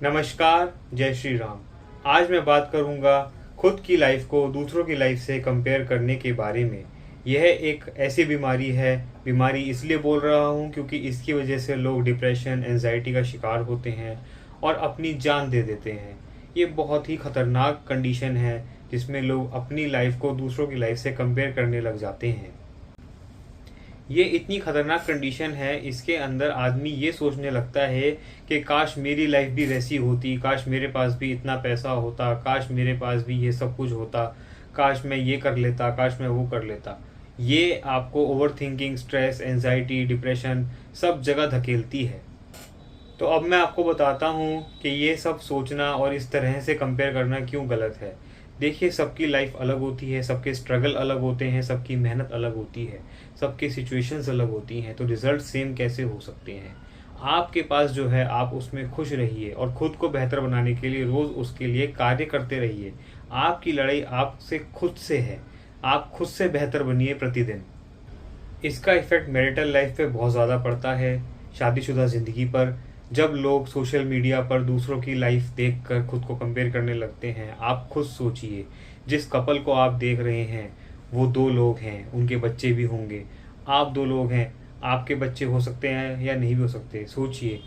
नमस्कार, जय श्री राम। आज मैं बात करूंगा खुद की लाइफ को दूसरों की लाइफ से कंपेयर करने के बारे में। यह एक ऐसी बीमारी है। बीमारी इसलिए बोल रहा हूं क्योंकि इसकी वजह से लोग डिप्रेशन, एंजाइटी का शिकार होते हैं और अपनी जान दे देते हैं। ये बहुत ही खतरनाक कंडीशन है जिसमें लोग अपनी लाइफ को दूसरों की लाइफ से कंपेयर करने लग जाते हैं। ये इतनी खतरनाक कंडीशन है, इसके अंदर आदमी ये सोचने लगता है कि काश मेरी लाइफ भी वैसी होती, काश मेरे पास भी इतना पैसा होता, काश मेरे पास भी ये सब कुछ होता, काश मैं ये कर लेता, काश मैं वो कर लेता। ये आपको over thinking, stress, anxiety, depression सब जगह धकेलती है। तो अब मैं आपको बताता हूँ कि ये सब सोचना और इस तरह से कंपेयर करना क्यों गलत है। देखिए, सबकी लाइफ अलग होती है, सबके स्ट्रगल अलग होते हैं, सबकी मेहनत अलग होती है, सबकी सिचुएशंस अलग होती हैं, तो रिजल्ट सेम कैसे हो सकते हैं। आपके पास जो है आप उसमें खुश रहिए और खुद को बेहतर बनाने के लिए रोज़ उसके लिए कार्य करते रहिए। आपकी लड़ाई आपसे खुद से है। आप खुद से बेहतर बनिए प्रतिदिन। इसका इफ़ेक्ट मैरिटल लाइफ पे बहुत ज़्यादा पड़ता है, शादीशुदा ज़िंदगी पर। जब लोग सोशल मीडिया पर दूसरों की लाइफ देखकर खुद को कंपेयर करने लगते हैं, आप खुद सोचिए, जिस कपल को आप देख रहे हैं वो दो लोग हैं, उनके बच्चे भी होंगे। आप दो लोग हैं, आपके बच्चे हो सकते हैं या नहीं भी हो सकते। सोचिए,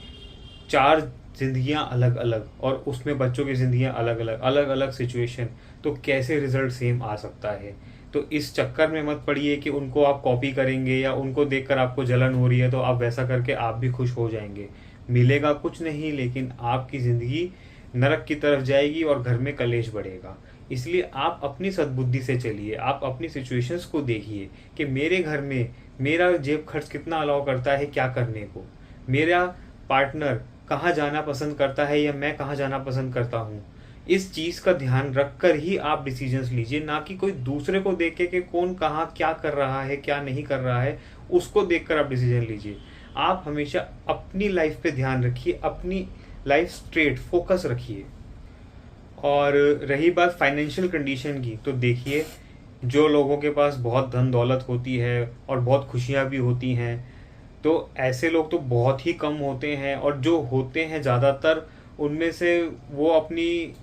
चार जिंदगियां अलग अलग और उसमें बच्चों की जिंदगियां अलग अलग, अलग अलग सिचुएशन, तो कैसे रिजल्ट सेम आ सकता है। तो इस चक्कर में मत पड़िए कि उनको आप कॉपी करेंगे या उनको देखकर आपको जलन हो रही है तो आप वैसा करके आप भी खुश हो जाएंगे। मिलेगा कुछ नहीं, लेकिन आपकी ज़िंदगी नरक की तरफ जाएगी और घर में कलेश बढ़ेगा। इसलिए आप अपनी सद्बुद्धि से चलिए। आप अपनी सिचुएशंस को देखिए कि मेरे घर में मेरा जेब खर्च कितना अलाउ करता है क्या करने को, मेरा पार्टनर कहाँ जाना पसंद करता है या मैं कहाँ जाना पसंद करता हूँ। इस चीज़ का ध्यान रखकर ही आप डिसीजंस लीजिए, ना कि कोई दूसरे को देख के कि कौन कहाँ क्या कर रहा है क्या नहीं कर रहा है उसको देखकर आप डिसीजन लीजिए। आप हमेशा अपनी लाइफ पे ध्यान रखिए, अपनी लाइफ स्ट्रेट फोकस रखिए। और रही बात फाइनेंशियल कंडीशन की, तो देखिए, जो लोगों के पास बहुत धन दौलत होती है और बहुत खुशियाँ भी होती हैं, तो ऐसे लोग तो बहुत ही कम होते हैं, और जो होते हैं ज़्यादातर उनमें से वो अपनी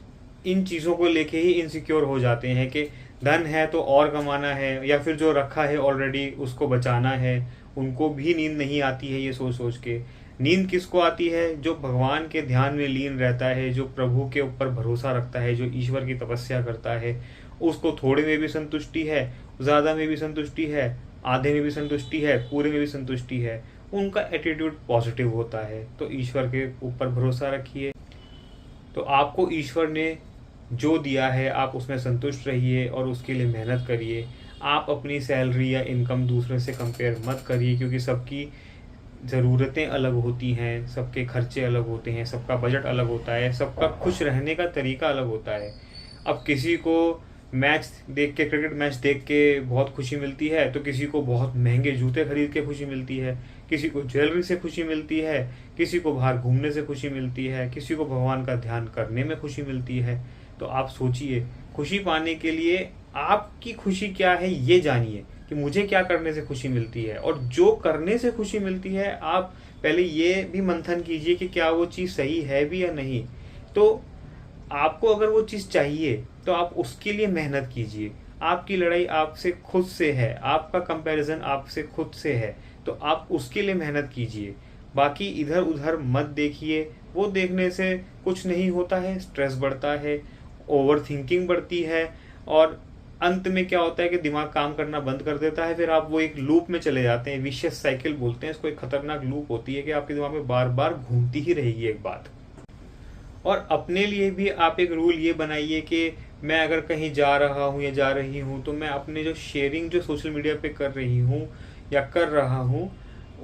इन चीज़ों को लेके ही इनसिक्योर हो जाते हैं कि धन है तो और कमाना है, या फिर जो रखा है ऑलरेडी उसको बचाना है। उनको भी नींद नहीं आती है ये सोच सोच के। नींद किसको आती है? जो भगवान के ध्यान में लीन रहता है, जो प्रभु के ऊपर भरोसा रखता है, जो ईश्वर की तपस्या करता है। उसको थोड़े में भी संतुष्टि है, ज़्यादा में भी संतुष्टि है, आधे में भी संतुष्टि है, पूरे में भी संतुष्टि है। उनका एटीट्यूड पॉजिटिव होता है। तो ईश्वर के ऊपर भरोसा रखिए। तो आपको ईश्वर ने जो दिया है आप उसमें संतुष्ट रहिए और उसके लिए मेहनत करिए। आप अपनी सैलरी या इनकम दूसरे से कंपेयर मत करिए, क्योंकि सबकी ज़रूरतें अलग होती हैं, सबके खर्चे अलग होते हैं, सबका बजट अलग होता है, सबका खुश रहने का तरीका अलग होता है। अब किसी को मैच देख के, क्रिकेट मैच देख के बहुत खुशी मिलती है, तो किसी को बहुत महंगे जूते खरीद के खुशी मिलती है, किसी को ज्वेलरी से खुशी मिलती है, किसी को बाहर घूमने से खुशी मिलती है, किसी को भगवान का ध्यान करने में खुशी मिलती है। तो आप सोचिए, खुशी पाने के लिए आपकी खुशी क्या है ये जानिए कि मुझे क्या करने से खुशी मिलती है, और जो करने से खुशी मिलती है आप पहले ये भी मंथन कीजिए कि क्या वो चीज़ सही है भी या नहीं। तो आपको अगर वो चीज़ चाहिए तो आप उसके लिए मेहनत कीजिए। आपकी लड़ाई आपसे खुद से है, आपका कंपैरिजन आपसे खुद से है, तो आप उसके लिए मेहनत कीजिए। बाकी इधर उधर मत देखिए, वो देखने से कुछ नहीं होता है, स्ट्रेस बढ़ता है, ओवर थिंकिंग बढ़ती है, और अंत में क्या होता है कि दिमाग काम करना बंद कर देता है। फिर आप वो एक लूप में चले जाते हैं, विशियस साइकिल बोलते हैं इसको। एक खतरनाक लूप होती है कि आपके दिमाग में बार बार घूमती ही रहेगी एक बात। और अपने लिए भी आप एक रूल ये बनाइए कि मैं अगर कहीं जा रहा हूँ या जा रही हूँ, तो मैं अपने जो शेयरिंग जो सोशल मीडिया पे कर रही हूँ या कर रहा हूँ,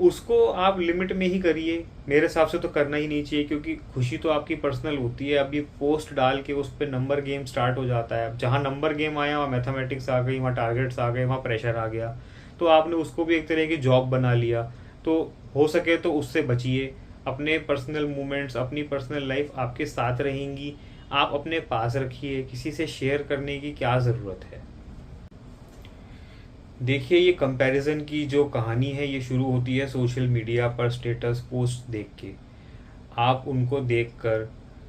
उसको आप लिमिट में ही करिए। मेरे हिसाब से तो करना ही नहीं चाहिए, क्योंकि खुशी तो आपकी पर्सनल होती है। अब ये पोस्ट डाल के उस पर नंबर गेम स्टार्ट हो जाता है। अब जहाँ नंबर गेम आया वहाँ मैथमेटिक्स आ गई, वहाँ टारगेट्स आ गए, वहाँ प्रेशर आ गया, तो आपने उसको भी एक तरह की जॉब बना लिया। तो हो सके तो उससे बचिए। अपने पर्सनल मोमेंट्स, अपनी पर्सनल लाइफ आपके साथ रहेंगी, आप अपने पास रखिए। किसी से शेयर करने की क्या ज़रूरत है। देखिए, ये कंपैरिजन की जो कहानी है ये शुरू होती है सोशल मीडिया पर स्टेटस पोस्ट देख के। आप उनको देखकर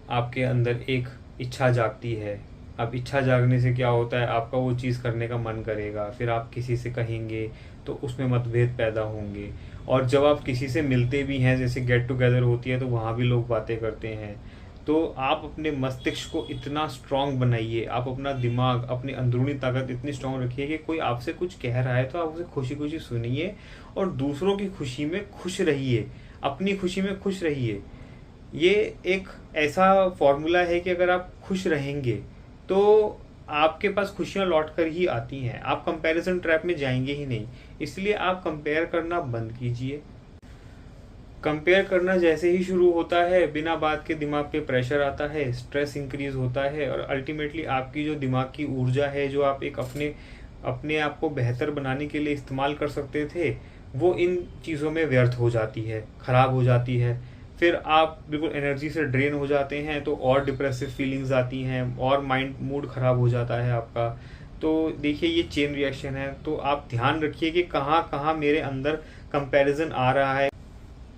आपके अंदर एक इच्छा जागती है। अब इच्छा जागने से क्या होता है, आपका वो चीज़ करने का मन करेगा, फिर आप किसी से कहेंगे तो उसमें मतभेद पैदा होंगे। और जब आप किसी से मिलते भी हैं, जैसे गेट टुगेदर होती है, तो वहाँ भी लोग बातें करते हैं। तो आप अपने मस्तिष्क को इतना स्ट्रांग बनाइए, आप अपना दिमाग, अपनी अंदरूनी ताकत इतनी स्ट्रांग रखिए कि कोई आपसे कुछ कह रहा है तो आप उसे खुशी खुशी सुनिए और दूसरों की खुशी में खुश रहिए, अपनी खुशी में खुश रहिए। ये एक ऐसा फॉर्मूला है कि अगर आप खुश रहेंगे तो आपके पास खुशियां लौट कर ही आती हैं, आप कंपैरिजन ट्रैप में जाएंगे ही नहीं। इसलिए आप कंपेयर करना बंद कीजिए। कंपेयर करना जैसे ही शुरू होता है, बिना बात के दिमाग पे प्रेशर आता है, स्ट्रेस इंक्रीज होता है और अल्टीमेटली आपकी जो दिमाग की ऊर्जा है, जो आप एक अपने अपने आप को बेहतर बनाने के लिए इस्तेमाल कर सकते थे, वो इन चीज़ों में व्यर्थ हो जाती है, ख़राब हो जाती है। फिर आप बिल्कुल एनर्जी से ड्रेन हो जाते हैं, तो और डिप्रेसिव फीलिंग्स आती हैं और मूड ख़राब हो जाता है आपका। तो देखिए, ये चेन रिएक्शन है। तो आप ध्यान रखिए कि कहाँ कहाँ मेरे अंदर कंपैरिजन आ रहा है,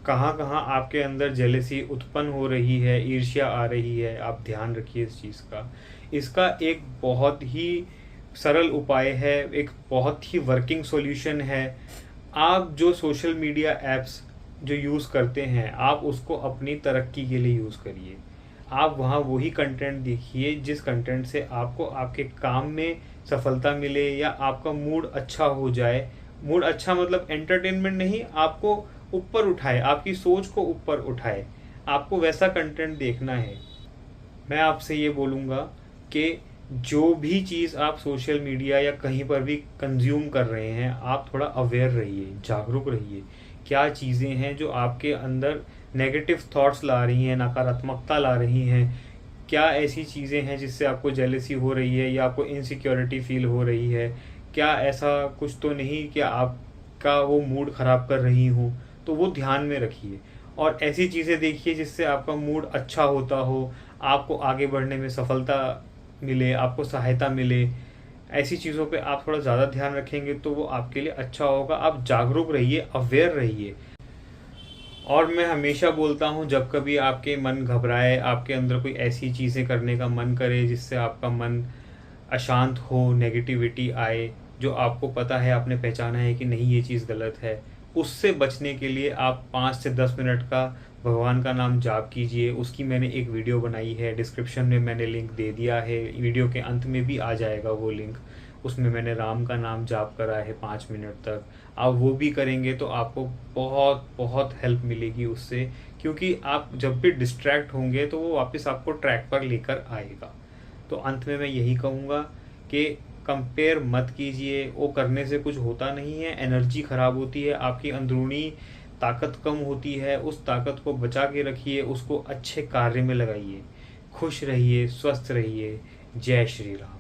कहाँ कहाँ आपके अंदर जेलेसी उत्पन्न हो रही है, ईर्ष्या आ रही है। आप ध्यान रखिए इस चीज़ का। इसका एक बहुत ही सरल उपाय है, एक बहुत ही वर्किंग सॉल्यूशन है। आप जो सोशल मीडिया ऐप्स जो यूज़ करते हैं, आप उसको अपनी तरक्की के लिए यूज़ करिए। आप वहाँ वही कंटेंट देखिए जिस कंटेंट से आपको आपके काम में सफलता मिले या आपका मूड अच्छा हो जाए। मूड अच्छा मतलब एंटरटेनमेंट नहीं, आपको ऊपर उठाए, आपकी सोच को ऊपर उठाए। आपको वैसा कंटेंट देखना है। मैं आपसे ये बोलूँगा कि जो भी चीज़ आप सोशल मीडिया या कहीं पर भी कंज्यूम कर रहे हैं, आप थोड़ा अवेयर रहिए, जागरूक रहिए। क्या चीज़ें हैं जो आपके अंदर नेगेटिव थॉट्स ला रही हैं, नकारात्मकता ला रही हैं? क्या ऐसी चीज़ें हैं जिससे आपको जेलसी हो रही है या आपको इनसिक्योरिटी फील हो रही है? क्या ऐसा कुछ तो नहीं कि आपका वो मूड ख़राब कर रही हूँ? तो वो ध्यान में रखिए और ऐसी चीज़ें देखिए जिससे आपका मूड अच्छा होता हो, आपको आगे बढ़ने में सफलता मिले, आपको सहायता मिले। ऐसी चीज़ों पे आप थोड़ा ज़्यादा ध्यान रखेंगे तो वो आपके लिए अच्छा होगा। आप जागरूक रहिए, अवेयर रहिए। और मैं हमेशा बोलता हूँ, जब कभी आपके मन घबराए, आपके अंदर कोई ऐसी चीज़ें करने का मन करे जिससे आपका मन अशांत हो, नेगेटिविटी आए, जो आपको पता है, आपने पहचाना है कि नहीं ये चीज़ गलत है, उससे बचने के लिए आप 5 से 10 मिनट का भगवान का नाम जाप कीजिए। उसकी मैंने एक वीडियो बनाई है, डिस्क्रिप्शन में मैंने लिंक दे दिया है, वीडियो के अंत में भी आ जाएगा वो लिंक। उसमें मैंने राम का नाम जाप करा है 5 मिनट तक। आप वो भी करेंगे तो आपको बहुत बहुत हेल्प मिलेगी उससे, क्योंकि आप जब भी डिस्ट्रैक्ट होंगे तो वो वापस आपको ट्रैक पर लेकर आएगा। तो अंत में मैं यही कहूँगा कि कंपेयर मत कीजिए, वो करने से कुछ होता नहीं है, एनर्जी ख़राब होती है, आपकी अंदरूनी ताकत कम होती है। उस ताकत को बचा के रखिए, उसको अच्छे कार्य में लगाइए। खुश रहिए, स्वस्थ रहिए। जय श्री राम।